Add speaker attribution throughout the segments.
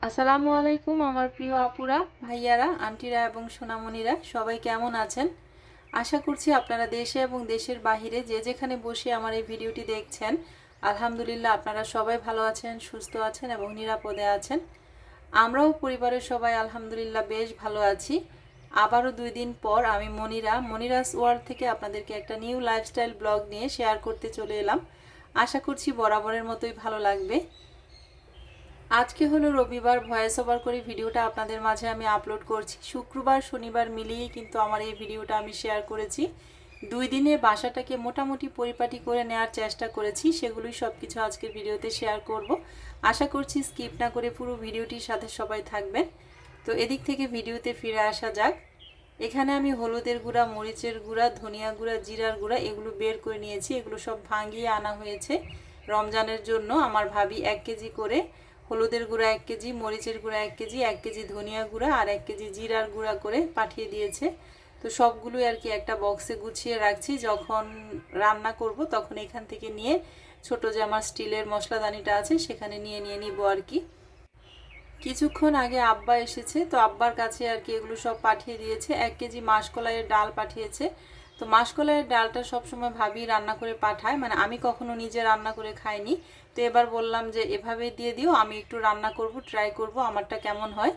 Speaker 1: আসসালামু আলাইকুম আমার প্রিয় আপুরা, ভাইয়ারা, আন্টিরা এবং সোনামণিরা সবাই কেমন আছেন? আশা করছি আপনারা দেশে এবং দেশের বাহিরে যে যেখানে বসে আমার এই ভিডিওটি দেখছেন, আলহামদুলিল্লাহ আপনারা সবাই ভালো আছেন, সুস্থ আছেন এবং নিরাপদে আছেন। আমরাও পরিবারের সবাই আলহামদুলিল্লাহ বেশ ভালো আছি। আবারও 2 দিন পর আমি মনিরাস ওয়ার্ল্ড থেকে আপনাদেরকে একটা নিউ লাইফস্টাইল ব্লগ নিয়ে শেয়ার করতে চলে এলাম। আশা করছি বরাবরের মতোই ভালো লাগবে। আজকে হলো রবিবার, ভয়েস ওভার করে ভিডিওটা আপনাদের মাঝে আমি আপলোড করছি। শুক্রবার শনিবার মিলিয়েই কিন্তু আমার এই ভিডিওটা আমি শেয়ার করেছি। 2 দিনে বাসাটাকে মোটামুটি পরিপাটি করে নেওয়ার চেষ্টা করেছি, সেগুলোই সব কিছু আজকের ভিডিওতে শেয়ার করব। আশা করছি স্কিপ না করে পুরো ভিডিওটির সাথে সবাই থাকবেন। তো এদিক থেকে ভিডিওতে ফিরে আসা যাক। এখানে আমি হলুদের গুঁড়া, মরিচের গুঁড়া, ধনিয়া গুঁড়া, জিরার গুঁড়া এগুলো বের করে নিয়েছি। এগুলো সব ভাঙিয়ে আনা হয়েছে রমজানের জন্য। আমার ভাবি 1 কেজি করে হলুদের গুঁড়া, 1 কেজি মরিচের গুঁড়া, 1 কেজি, 1 কেজি ধনিয়া গুঁড়া আর 1 কেজি জিরার গুঁড়া করে পাঠিয়ে দিয়েছে। তো সবগুলোই আর কি একটা বক্সে গুছিয়ে রাখছি, যখন রান্না করব তখন এখান থেকে নিয়ে ছোট যে আমার স্টিলের মশলাদানিটা আছে সেখানে নিয়ে নিব আর কি। কিছুক্ষণ আগে আব্বা এসেছে, তো আব্বার কাছে আর কি এগুলো সব পাঠিয়ে দিয়েছে। 1 কেজি মাসকলাইয়ের ডাল পাঠিয়েছে। তো মাসকলাইয়ের ডালটা সবসময় ভাবি রান্না করে পাঠায়, মানে আমি কখনো নিজে রান্না করে খাইনি। তো এবার বললাম যে এভাবেই দিয়ে দিও, আমি একটু রান্না করব, ট্রাই করব আমারটা কেমন হয়।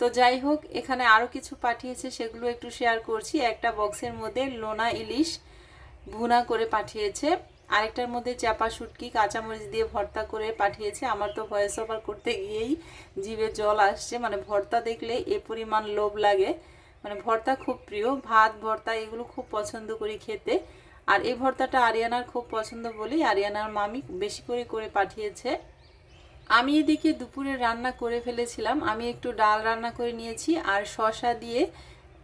Speaker 1: তো যাই হোক, এখানে আরও কিছু পাঠিয়েছে, সেগুলো একটু শেয়ার করছি। একটা বক্সের মধ্যে লোনা ইলিশ ভুনা করে পাঠিয়েছে, আরেকটার মধ্যে চাপা শুটকি কাঁচামরিচ দিয়ে ভর্তা করে পাঠিয়েছে। আমার তো ভয়েস ওভার করতে গিয়েই জিভে জল আসছে, মানে ভর্তা দেখলে এ পরিমাণ লোভ লাগে। মানে ভর্তা খুব প্রিয়, ভাত ভর্তা এগুলো খুব পছন্দ করি খেতে। আর এই ভর্তাটা আরিয়ানার খুব পছন্দ বলেই আরিয়ানার মামি বেশি করে করে পাঠিয়েছে। আমি এদিকে দুপুরে রান্না করে ফেলেছিলাম। আমি একটু ডাল রান্না করে নিয়েছি আর শসা দিয়ে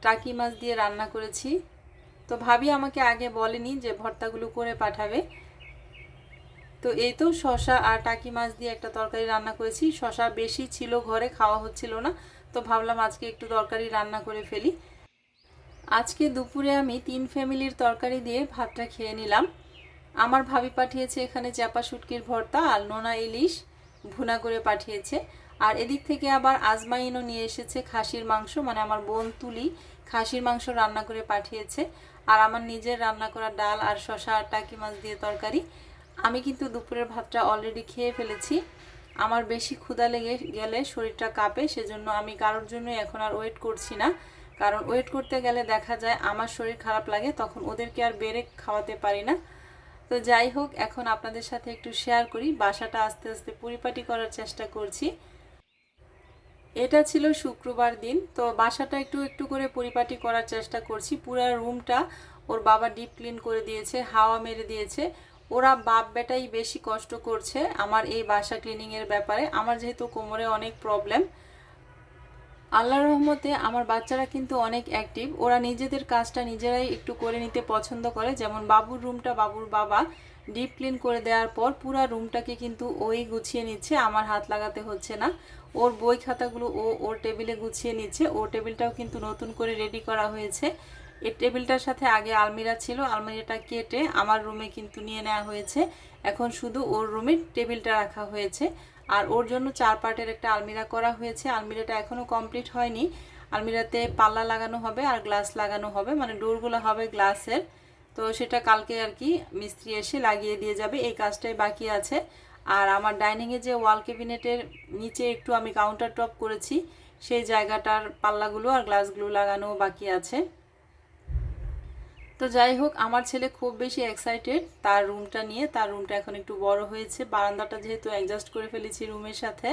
Speaker 1: টাকি মাছ দিয়ে রান্না করেছি। তো ভাবি আমাকে আগে বলেনি যে ভর্তাগুলো করে পাঠাবে। তো এই তো শসা আর টাকি মাছ দিয়ে একটা তরকারি রান্না করেছি। শসা বেশি ছিল ঘরে, খাওয়া হচ্ছিল না, তো ভাবলাম আজকে একটু তরকারি রান্না করে ফেলি। আজকে দুপুরে আমি 3 ফ্যামিলির তরকারি দিয়ে ভাতটা খেয়ে নিলাম। আমার ভাবি পাঠিয়েছে এখানে চাপা শুটকির ভর্তা আর নোনা ইলিশ ভুনা করে পাঠিয়েছে। আর এদিক থেকে আবার আজমাইনও নিয়ে এসেছে খাসির মাংস, মানে আমার বোন তুলি খাসির মাংস রান্না করে পাঠিয়েছে। আর আমার নিজের রান্না করা ডাল আর শসা আর টাকি মাছ দিয়ে তরকারি। আমি কিন্তু দুপুরের ভাতটা অলরেডি খেয়ে ফেলেছি। আমার বেশি ক্ষুধা লেগে গেলে শরীরটা কাঁপে, সেজন্য আমি কারোর জন্যই এখন আর ওয়েট করছি না। কারণ ওয়েট করতে গেলে দেখা যায় আমার শরীর খারাপ লাগে, তখন ওদেরকে আর বেড়ে খাওয়াতে পারি না। তো যাই হোক, এখন আপনাদের সাথে একটু শেয়ার করি, বাসাটা আস্তে আস্তে পরিপাটি করার চেষ্টা করছি। এটা ছিল শুক্রবার দিন, তো বাসাটা একটু একটু করে পরিপাটি করার চেষ্টা করছি। পুরো রুমটা ওর বাবা ডিপ ক্লিন করে দিয়েছে, হাওয়া মেরে দিয়েছে। ওরা বাপ বেটাই বেশি কষ্ট করছে আমার এই বাসা ক্লিনিংয়ের ব্যাপারে। আমার যেহেতু কোমরে অনেক প্রবলেম, আল্লাহর রহমতে আমার বাচ্চারা কিন্তু অনেক অ্যাক্টিভ। ওরা নিজেদের কাজটা নিজেরাই একটু করে নিতে পছন্দ করে। যেমন বাবুর রুমটা বাবুর বাবা ডিপ ক্লিন করে দেওয়ার পর পুরো রুমটাকে কিন্তু ওই গুছিয়ে নিচ্ছে, আমার হাত লাগাতে হচ্ছে না। ওর বই খাতাগুলো ওর টেবিলে গুছিয়ে নিচ্ছে। ওর টেবিলটাও কিন্তু নতুন করে রেডি করা হয়েছে। এই টেবিলটার সাথে আগে আলমিরা ছিল, আলমিরাটা কেটে আমার রুমে কিন্তু নিয়ে নেওয়া হয়েছে। এখন শুধু ওর রুমে টেবিলটা রাখা হয়েছে। আর ওর জন্য 4 পার্টের একটা আলমিরা করা হয়েছে। আলমিরাটা এখনও কমপ্লিট হয়নি। আলমিরাতে পাল্লা লাগানো হবে আর গ্লাস লাগানো হবে, মানে ডোরগুলো হবে গ্লাসের। তো সেটা কালকে আর কি মিস্ত্রি এসে লাগিয়ে দিয়ে যাবে, এই কাজটাই বাকি আছে। আর আমার ডাইনিংয়ে যে ওয়াল ক্যাবিনেটের নিচে একটু আমি কাউন্টার টপ করেছি, সেই জায়গাটার পাল্লাগুলো আর গ্লাসগুলো লাগানো বাকি আছে। তো যাই হোক, আমার ছেলে খুব বেশি এক্সাইটেড তার রুমটা নিয়ে। তার রুমটা এখন একটু বড় হয়েছে, বারান্দাটা যেহেতু অ্যাডজাস্ট করে ফেলেছি রুমের সাথে,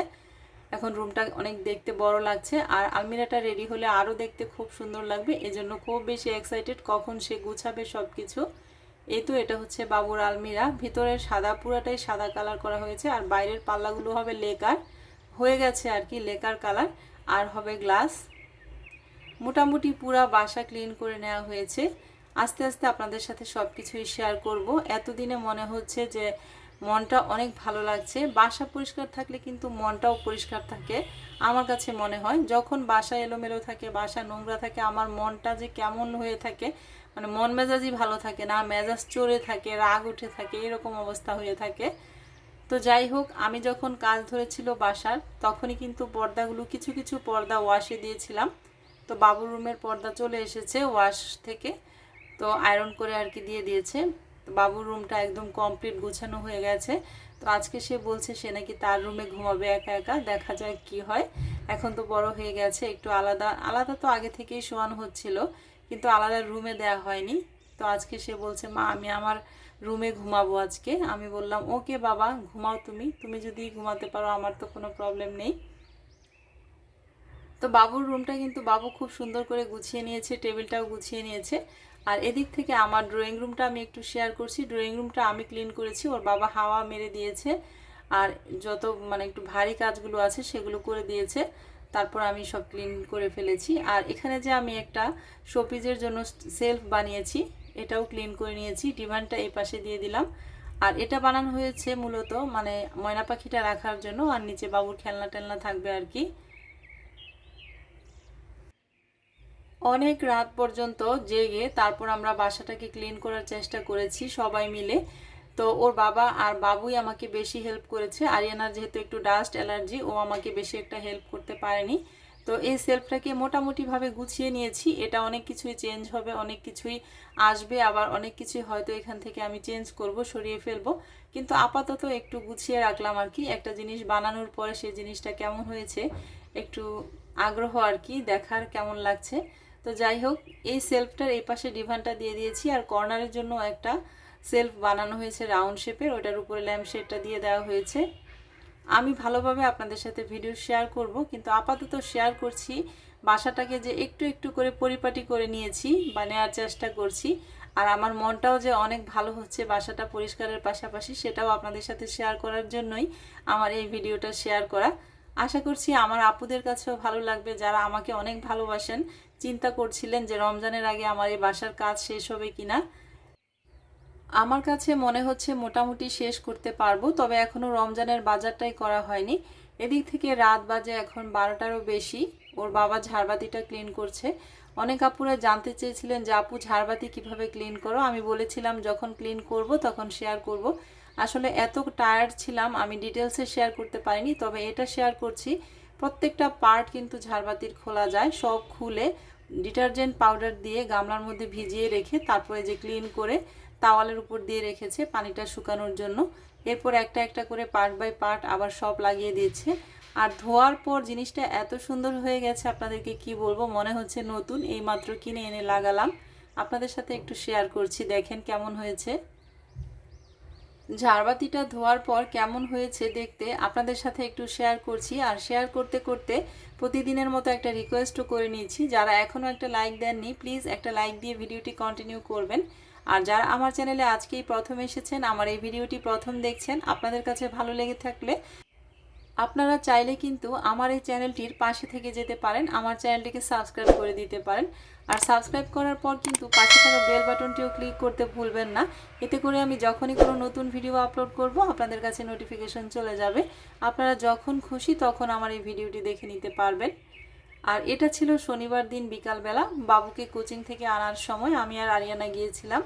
Speaker 1: এখন রুমটা অনেক দেখতে বড় লাগছে। আর আলমিরাটা রেডি হলে আরও দেখতে খুব সুন্দর লাগবে, এজন্য খুব বেশি এক্সাইটেড কখন সে গুছাবে সব কিছু। এই তো এটা হচ্ছে বাবুর আলমিরা। ভিতরের সাদা পুরাটাই সাদা কালার করা হয়েছে, আর বাইরের পাল্লাগুলো হবে লেকার, হয়ে গেছে আর কি লেকার কালার, আর হবে গ্লাস। মোটামুটি পুরা বাসা ক্লিন করে নেওয়া হয়েছে। আস্তে আস্তে আপনাদের সাথে সব কিছুই শেয়ার করব। এতদিনে মনে হচ্ছে যে মনটা অনেক ভালো লাগছে। বাসা পরিষ্কার থাকলে কিন্তু মনটাও পরিষ্কার থাকে আমার কাছে মনে হয়। যখন বাসা এলোমেলো থাকে, বাসা নোংরা থাকে, আমার মনটা যে কেমন হয়ে থাকে, মানে মন মেজাজই ভালো থাকে না, মেজাজ চড়ে থাকে, রাগ উঠে থাকে, এরকম অবস্থা হয়ে থাকে। তো যাই হোক, আমি যখন কাজ ধরেছিল বাসার তখনই কিন্তু পর্দাগুলো কিছু কিছু পর্দা ওয়াশে দিয়েছিলাম। তো বাবুর রুমের পর্দা চলে এসেছে ওয়াশ থেকে, তো আয়রন করে আর কি দিয়ে দিয়েছে। তো বাবুর রুমটা একদম কমপ্লিট গুছানো হয়ে গেছে। তো আজকে সে বলছে সে নাকি তার রুমে ঘুমাবে একা একা, দেখা যাক কি হয়। এখন তো বড় হয়ে গেছে, একটু আলাদা আলাদা তো আগে থেকেই শোয়ানো হচ্ছিল, কিন্তু আলাদা রুমে দেয়া হয়নি। তো আজকে সে বলছে মা আমি আমার রুমে ঘুমাবো আজকে। আমি বললাম ওকে বাবা ঘুমাও, তুমি তুমি যদি ঘুমাতে পারো আমার তো কোনো প্রবলেম নেই। তো বাবুর রুমটা কিন্তু বাবু খুব সুন্দর করে গুছিয়ে নিয়েছে, টেবিলটাও গুছিয়ে নিয়েছে। আর এদিক থেকে আমার ড্রয়িং রুমটা আমি একটু শেয়ার করছি। ড্রয়িং রুমটা আমি ক্লিন করেছি, ওর বাবা হাওয়া মেরে দিয়েছে। আর যত মানে একটু ভারী কাজগুলো আছে সেগুলো করে দিয়েছে, তারপর আমি সব ক্লিন করে ফেলেছি। আর এখানে যে আমি একটা শোপিজের জন্য সেলফ বানিয়েছি, এটাও ক্লিন করে নিয়েছি। ডিমান্ডটা এই পাশে দিয়ে দিলাম। আর এটা বানানো হয়েছে মূলত মানে ময়না পাখিটা রাখার জন্য, আর নিচে বাবুর খেলনা টেলনা থাকবে আর কি। অনেক রাত পর্যন্ত জেগে তারপর আমরা বাসাটাকে ক্লিন করার চেষ্টা করেছি সবাই মিলে। তো ওর বাবা আর বাবুই আমাকে বেশি হেল্প করেছে। আরিয়ানার যেহেতু একটু ডাস্ট অ্যালার্জি, ও আমাকে বেশি একটা হেল্প করতে পারেনি। তো এই সেলফটাকে মোটামুটিভাবে গুছিয়ে নিয়েছি। এটা অনেক কিছুই চেঞ্জ হবে, অনেক কিছুই আসবে, আবার অনেক কিছুই হয়তো এখান থেকে আমি চেঞ্জ করব, সরিয়ে ফেলবো। কিন্তু আপাতত একটু গুছিয়ে রাখলাম আর কি। একটা জিনিস বানানোর পরে সেই জিনিসটা কেমন হয়েছে একটু আগ্রহ আর কি, দেখার কেমন লাগছে। তো যাই হোক, এই সেলফটার এই পাশে ডিভানটা দিয়ে দিয়েছি, আর কর্নারের জন্য একটা সেলফ বানানো হয়েছে রাউন্ড শেপের, ওটার উপরে ল্যাম্প শেডটা দিয়ে দেওয়া হয়েছে। আমি ভালোভাবে আপনাদের সাথে ভিডিও শেয়ার করব, কিন্তু আপাতত শেয়ার করছি বাসাটাকে যে একটু একটু করে পরিপাটি করে নিয়েছি বা নেওয়ার চেষ্টা করছি। আর আমার মনটাও যে অনেক ভালো হচ্ছে বাসাটা পরিষ্কারের পাশাপাশি, সেটাও আপনাদের সাথে শেয়ার করার জন্যই আমার এই ভিডিওটা শেয়ার করা। আশা করছি আমার আপুদের কাছেও ভালো লাগবে, যারা আমাকে অনেক ভালোবাসেন। চিন্তা করছিলেন যে রমজানের আগে আমার এই বাসার কাজ শেষ হবে কিনা। আমার কাছে মনে হচ্ছে মোটামুটি শেষ করতে পারবো, তবে এখনও রমজানের বাজারটাই করা হয়নি। এদিক থেকে রাত বাজে এখন 12টারও বেশি। ওর বাবা ঝাড়বাতিটা ক্লিন করছে। অনেক আপুরা জানতে চেয়েছিলেন যে আপু ঝাড়বাতি কিভাবে ক্লিন করো। আমি বলেছিলাম যখন ক্লিন করব তখন শেয়ার করব। আসলে এত টায়ার্ড ছিলাম আমি ডিটেলসে শেয়ার করতে পারিনি, তবে এটা শেয়ার করছি। প্রত্যেকটা পার্ট কিন্তু ঝাড়বাতির খোলা যায়, সব খুলে ডিটারজেন্ট পাউডার দিয়ে গামলার মধ্যে ভিজিয়ে রেখে তারপরে যে ক্লিন করে তাওয়ালের উপর দিয়ে রেখেছে পানিটা শুকানোর জন্য। এরপর একটা একটা করে পার্ট বাই পার্ট আবার সব লাগিয়ে দিয়েছে। আর ধোয়ার পর জিনিসটা এত সুন্দর হয়ে গেছে, আপনাদেরকে কি বলবো, মনে হচ্ছে নতুন, এইমাত্র কিনে এনে লাগালাম। আপনাদের সাথে একটু শেয়ার করছি, দেখেন কেমন হয়েছে। ঝাড়বাতিটা ধোয়ার পর কেমন হয়েছে দেখতে আপনাদের সাথে একটু শেয়ার করছি। আর শেয়ার করতে করতে প্রতিদিনের মতো একটা রিকোয়েস্টও করে নিয়েছি, যারা এখনও একটা লাইক দেননি প্লিজ একটা লাইক দিয়ে ভিডিওটি কন্টিনিউ করবেন। আর যারা আমার চ্যানেলে আজকেই প্রথম এসেছেন, আমার এই ভিডিওটি প্রথম দেখছেন, আপনাদের কাছে ভালো লেগে থাকলে আপনারা চাইলে কিন্তু আমার এই চ্যানেলটির পাশে থেকে যেতে পারেন, আমার চ্যানেলটিকে সাবস্ক্রাইব করে দিতে পারেন। আর সাবস্ক্রাইব করার পর কিন্তু পাশে থাকা বেল বাটনটিও ক্লিক করতে ভুলবেন না। এতে করে আমি যখনই কোনো নতুন ভিডিও আপলোড করব আপনাদের কাছে নোটিফিকেশন চলে যাবে। আপনারা যখন খুশি তখন আমার এই ভিডিওটি দেখে নিতে পারবেন। আর এটা ছিল শনিবার দিন বিকালবেলা, বাবুকে কোচিং থেকে আনার সময় আমি আর আরিয়ানা গিয়েছিলাম।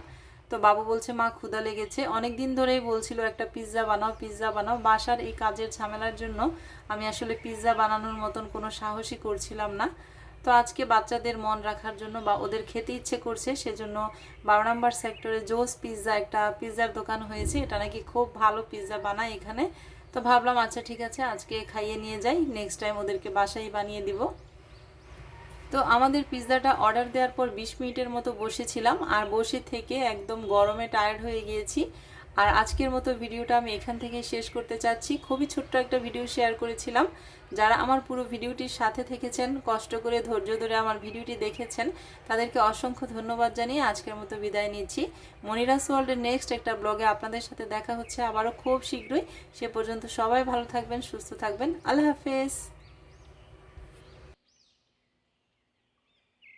Speaker 1: তো বাবু বলছে মা ক্ষুধা লেগেছে, অনেক দিন ধরেই বলছিল একটা পিৎজা বানাও পিৎজা বানাও। বাসার এই কাজের ঝামেলার জন্য আমি আসলে পিৎজা বানানোর মতন কোনো সাহসই করছিলাম না। তো আজকে বাচ্চাদের মন রাখার জন্য বা ওদের খেতে ইচ্ছে করছে, সেজন্য 12 নম্বর সেক্টরে জোস পিৎজা একটা পিৎজার দোকান হয়েছে, এটা নাকি খুব ভালো পিৎজা বানায় এখানে। তো ভাবলাম আচ্ছা ঠিক আছে আজকে খাইয়ে নিয়ে যাই, নেক্সট টাইম ওদেরকে বাসায় বানিয়ে দিব। তো আমাদের পিৎজাটা অর্ডার দেওয়ার পর 20 মিনিটের মতো বসেছিলাম, আর বসে থেকে একদম গরমে টায়ার্ড হয়ে গিয়েছি। আর আজকের মতো ভিডিওটা আমি এখান থেকে শেষ করতে চাচ্ছি। খুবই ছোট্ট একটা ভিডিও শেয়ার করেছিলাম। যারা আমার পুরো ভিডিওটির সাথে থেকেছেন, কষ্ট করে ধৈর্য ধরে আমার ভিডিওটি দেখেছেন, তাদেরকে অসংখ্য ধন্যবাদ জানিয়ে আজকের মতো বিদায় নিচ্ছি। মনিরাস ওয়ার্ল্ডের নেক্সট একটা ব্লগে আপনাদের সাথে দেখা হচ্ছে আবারও খুব শীঘ্রই। সে পর্যন্ত সবাই ভালো থাকবেন, সুস্থ থাকবেন। আল্লাহ হাফেজ।